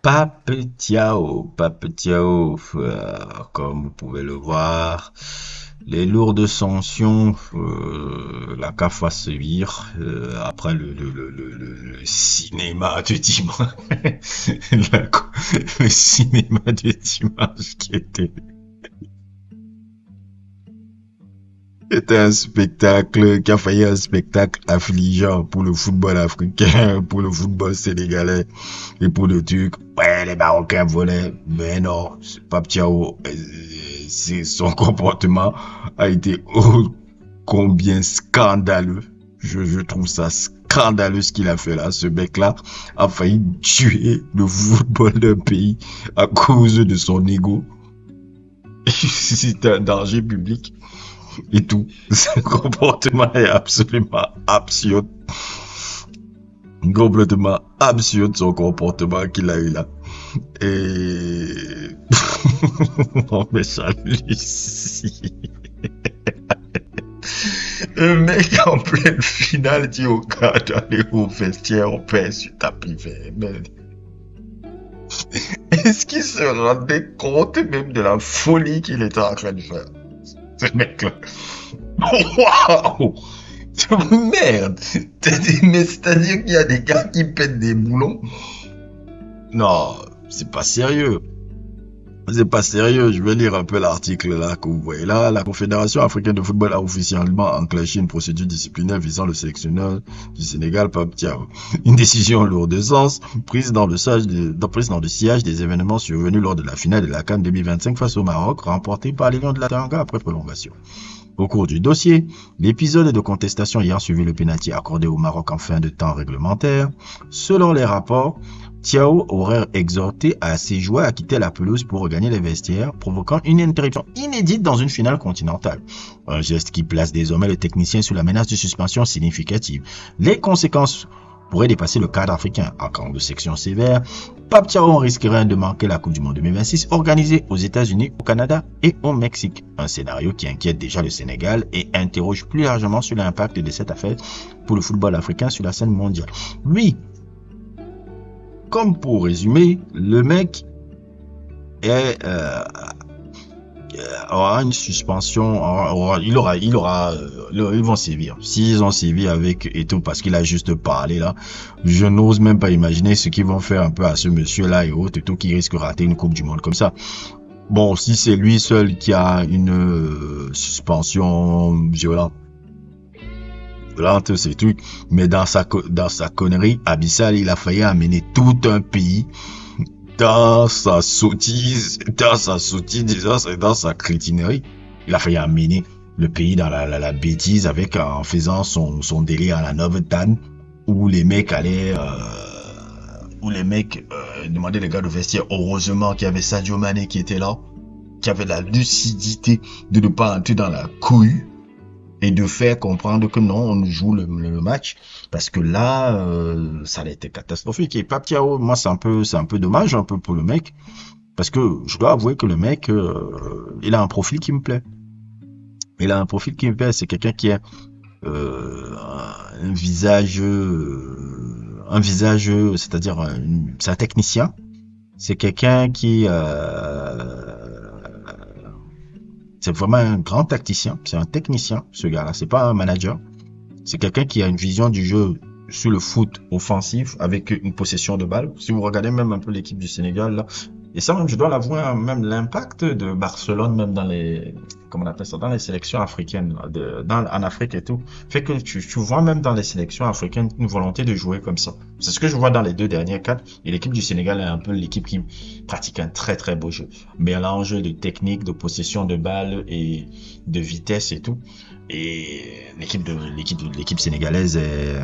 Pape Thiaw, comme vous pouvez le voir, les lourdes sanctions, la CAF va subir après le cinéma de dimanche, le cinéma de dimanche était un spectacle qui a failli un spectacle affligeant pour le football africain, pour le football sénégalais et pour le truc. Ouais, les Marocains volaient, mais non, Pape Thiaw, son comportement a été ô combien scandaleux. Je trouve ça scandaleux ce qu'il a fait là. Ce mec-là a failli tuer le football d'un pays à cause de son ego. C'est un danger public. Et tout. Ce comportement est absolument absurde. Complètement absurde son comportement qu'il a eu là. Et... non mais j'hallucine. Le mec en pleine finale dit au gars d'aller au vestiaire, on pèse sur tapis vert. Mais... est-ce qu'il se rendait compte même de la folie qu'il était en train de faire? Ce mec-là. Waouh! Merde! Mais c'est-à-dire qu'il y a des gars qui pètent des boulons? Non, c'est pas sérieux. C'est pas sérieux. Je vais lire un peu l'article là que vous voyez là. La Confédération africaine de football a officiellement enclenché une procédure disciplinaire visant le sélectionneur du Sénégal, Pape Thiaw. Une décision lourde de sens, prise dans le sillage des événements survenus lors de la finale de la CAN 2025 face au Maroc, remportée par les Lions de la Teranga après prolongation. Au cours du dossier, l'épisode de contestation ayant suivi le pénalty accordé au Maroc en fin de temps réglementaire, selon les rapports, Thiaw aurait exhorté à ses joueurs à quitter la pelouse pour regagner les vestiaires, provoquant une interruption inédite dans une finale continentale. Un geste qui place désormais le technicien sous la menace de suspension significative. Les conséquences pourraient dépasser le cadre africain. En cas de section sévère, Pape Thiaw risquerait de manquer la Coupe du Monde 2026 organisée aux États-Unis, au Canada et au Mexique. Un scénario qui inquiète déjà le Sénégal et interroge plus largement sur l'impact de cette affaire pour le football africain sur la scène mondiale. Oui. Comme pour résumer, le mec aura une suspension, ils vont sévir. S'ils ont sévi avec et tout, parce qu'il a juste parlé là, je n'ose même pas imaginer ce qu'ils vont faire un peu à ce monsieur-là et autres, et tout, qui risque de rater une Coupe du Monde comme ça. Bon, si c'est lui seul qui a une suspension violente, c'est tout. Mais dans sa connerie abyssale, il a failli amener tout un pays dans sa sottise, dans sa crétinerie. Il a failli amener le pays dans la bêtise en faisant son délire à la Novetan, où les mecs allaient, demandaient les gars de vestiaire. Heureusement qu'il y avait Sadio Mané qui était là, qui avait la lucidité de ne pas entrer dans la couille et de faire comprendre que non, on joue le match, parce que là, ça a été catastrophique. Et Pape Thiaw, moi, c'est un peu dommage, un peu pour le mec, parce que je dois avouer que le mec, il a un profil qui me plaît. C'est quelqu'un qui a un visage, c'est-à-dire, c'est un technicien. C'est quelqu'un qui, c'est vraiment un grand tacticien, c'est un technicien, ce gars-là, c'est pas un manager. C'est quelqu'un qui a une vision du jeu sur le foot offensif avec une possession de balle. Si vous regardez même un peu l'équipe du Sénégal, là, et ça même, je dois l'avouer, même l'impact de Barcelone, même dans dans les sélections africaines, en Afrique et tout, fait que tu vois même dans les sélections africaines une volonté de jouer comme ça. C'est ce que je vois dans les deux derniers cas. Et l'équipe du Sénégal est un peu l'équipe qui pratique un très très beau jeu. Mélange de technique, de possession de balle et de vitesse et tout. Et l'équipe sénégalaise est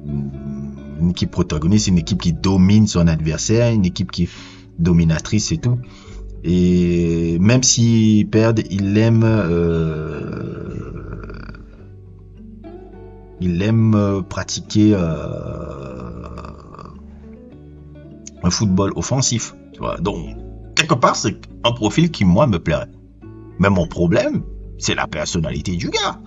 une équipe protagoniste, une équipe qui domine son adversaire, une équipe qui est dominatrice et tout. Et même s'ils perdent, il aime pratiquer un football offensif. Tu vois. Donc, quelque part, c'est un profil qui, moi, me plairait. Mais mon problème, c'est la personnalité du gars.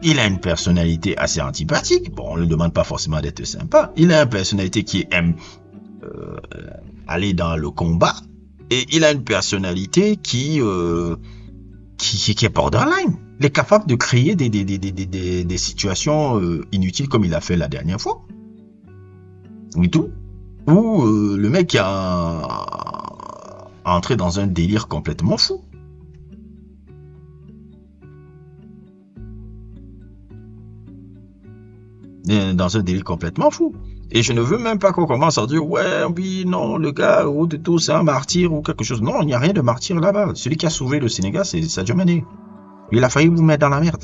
Il a une personnalité assez antipathique. Bon, on ne lui demande pas forcément d'être sympa. Il a une personnalité qui aime aller dans le combat. Et il a une personnalité qui est borderline. Il est capable de créer des situations inutiles comme il a fait la dernière fois. Oui, tout. Ou le mec a entré dans un délire complètement fou. Dans un délire complètement fou. Et je ne veux même pas qu'on commence à dire, ouais, oui, non, le gars, ou de tout, c'est un martyr ou quelque chose. Non, il n'y a rien de martyr là-bas. Celui qui a sauvé le Sénégal, c'est Sadio Mané. Il a failli vous mettre dans la merde.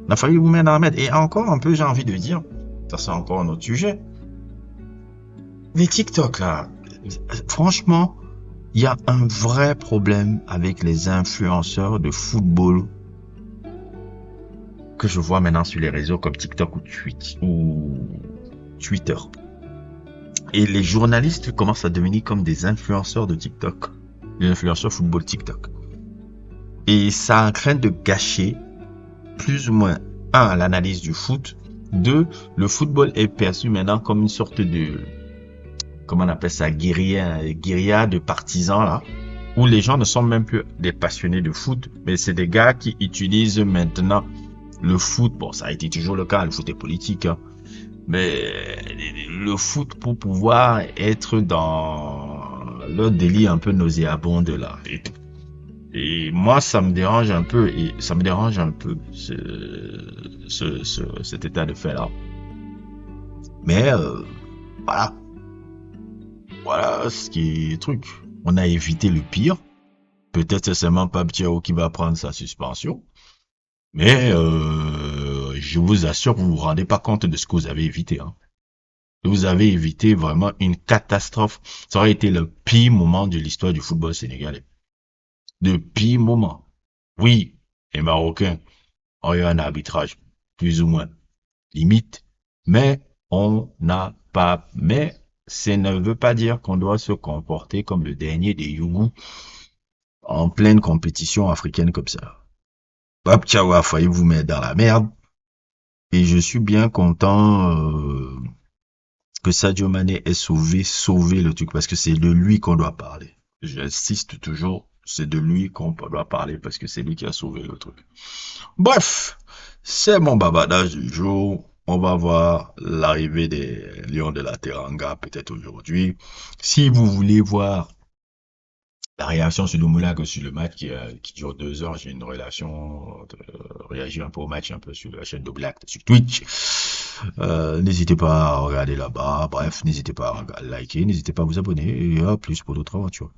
Il a failli vous mettre dans la merde. Et encore un peu, j'ai envie de dire, ça c'est encore un autre sujet. Les TikTok, là, franchement, il y a un vrai problème avec les influenceurs de football que je vois maintenant sur les réseaux comme TikTok ou Twitter. Et les journalistes commencent à devenir comme des influenceurs de TikTok. Des influenceurs football TikTok. Et ça a craint de gâcher plus ou moins, un, l'analyse du foot. Deux, le football est perçu maintenant comme une sorte de, comment on appelle ça, guérilla de partisans là, où les gens ne sont même plus des passionnés de foot, mais c'est des gars qui utilisent maintenant le foot. Bon, ça a été toujours le cas, le foot est politique, hein, mais le foot pour pouvoir être dans leur délire un peu nauséabond de là. Et moi, ça me dérange un peu, cet état de fait là. Mais voilà. Voilà ce qui est truc. On a évité le pire. Peut-être c'est seulement Pape Thiaw qui va prendre sa suspension. Mais je vous assure, vous vous rendez pas compte de ce que vous avez évité. Hein. Vous avez évité vraiment une catastrophe. Ça aurait été le pire moment de l'histoire du football sénégalais. Le pire moment. Oui, les Marocains ont eu un arbitrage plus ou moins limite, mais on n'a pas... Mais ça ne veut pas dire qu'on doit se comporter comme le dernier des Yougou en pleine compétition africaine comme ça. Pape Thiaw a failli vous mettre dans la merde. Et je suis bien content que Sadio Mané ait sauvé le truc, parce que c'est de lui qu'on doit parler. J'insiste toujours, c'est de lui qu'on doit parler, parce que c'est lui qui a sauvé le truc. Bref, c'est mon babadage du jour. On va voir l'arrivée des Lions de la Teranga peut-être aujourd'hui. Si vous voulez voir la réaction sur Doumoulac sur le match qui dure 2 heures, j'ai une relation réagir un peu au match un peu sur la chaîne de Black sur Twitch. N'hésitez pas à regarder là-bas. Bref, n'hésitez pas à liker, n'hésitez pas à vous abonner et à plus pour d'autres aventures.